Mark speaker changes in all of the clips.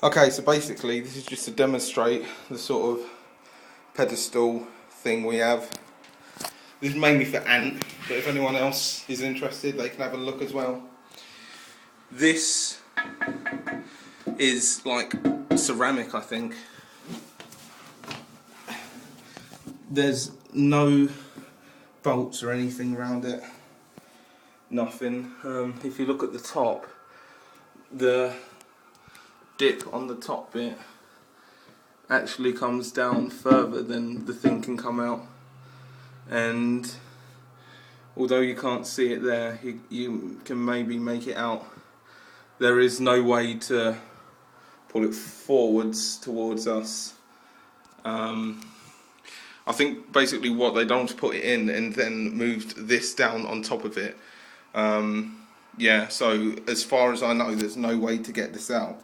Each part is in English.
Speaker 1: Okay, so basically this is just to demonstrate the sort of pedestal thing we have. This is mainly for Ant, but if anyone else is interested they can have a look as well. This is like ceramic, I think. There's no bolts or anything around it. Nothing. If you look at the top, the dip on the top bit actually comes down further than the thing can come out, and although you can't see it there, you can maybe make it out. There is no way to pull it forwards towards us. I think basically what they don't put it in and then moved this down on top of it. Yeah, so as far as I know, there's no way to get this out.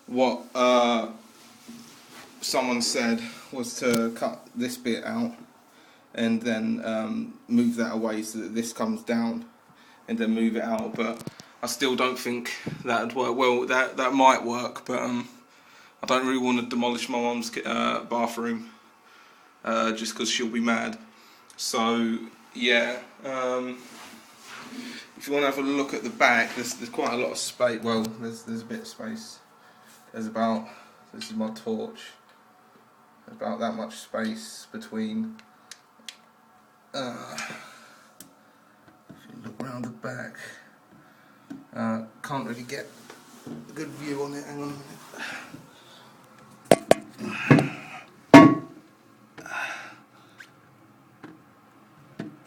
Speaker 1: What someone said was to cut this bit out and then move that away so that this comes down, and then move it out. But I still don't think that'd work. Well, that might work, but I don't really want to demolish my mum's bathroom just because she'll be mad. So yeah, if you want to have a look at the back, there's quite a lot of space. Well, there's a bit of space. There's about, this is my torch, about that much space between. If you look round the back, can't really get a good view on it. Hang on a minute.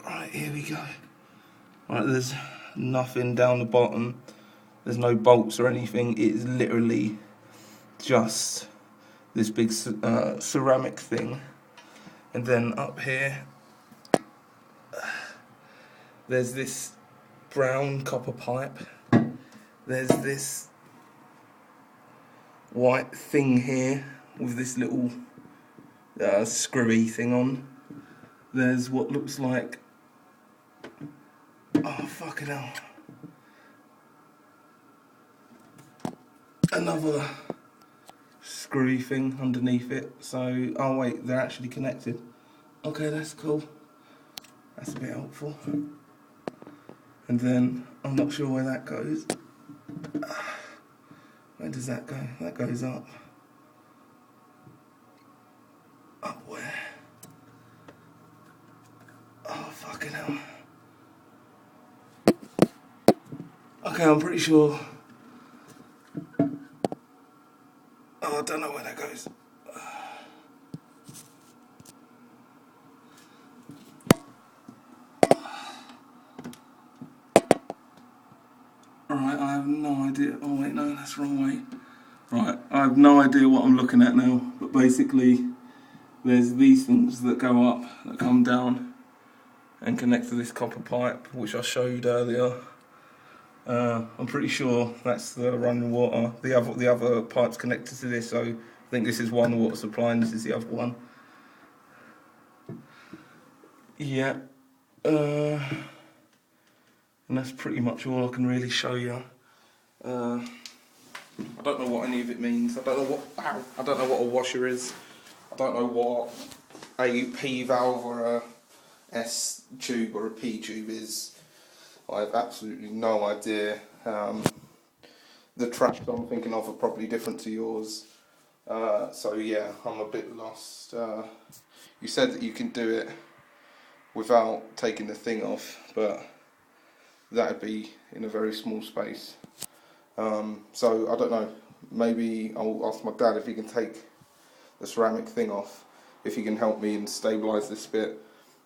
Speaker 1: Right, here we go. Right, there's nothing down the bottom. There's no bolts or anything. It's literally just this big ceramic thing. And then up here, there's this brown copper pipe. There's this white thing here with this little screwy thing on. There's what looks like, oh fucking hell, another screwy thing underneath it. So, oh wait, they're actually connected. Okay, that's cool. That's a bit helpful. And then, I'm not sure where that goes. Where does that go? That goes up. Up where? Oh, fucking hell. Okay, I'm pretty sure. Oh, I don't know where that goes. Right, I have no idea. Oh wait, no, that's the wrong way. Right, I have no idea what I'm looking at now, but basically there's these things that go up, that come down and connect to this copper pipe, which I showed earlier. I'm pretty sure that's the running water. The other pipe's connected to this, so I think this is one water supply and this is the other one. Yeah. And that's pretty much all I can really show you. I don't know what any of it means. I don't know what a washer is. I don't know what a P valve or a S tube or a P tube is. I have absolutely no idea. The tracks I'm thinking of are probably different to yours. So yeah, I'm a bit lost. You said that you can do it without taking the thing off, but that'd be in a very small space. So I don't know, maybe I'll ask my dad if he can take the ceramic thing off, if he can help me and stabilise this bit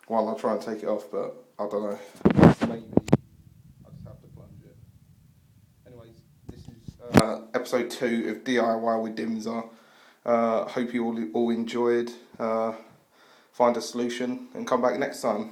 Speaker 1: while I try and take it off, but I don't know, maybe I just have to plunge it. Anyways, this is episode 2 of DIY with Dimser. Hope you all enjoyed. Find a solution and come back next time.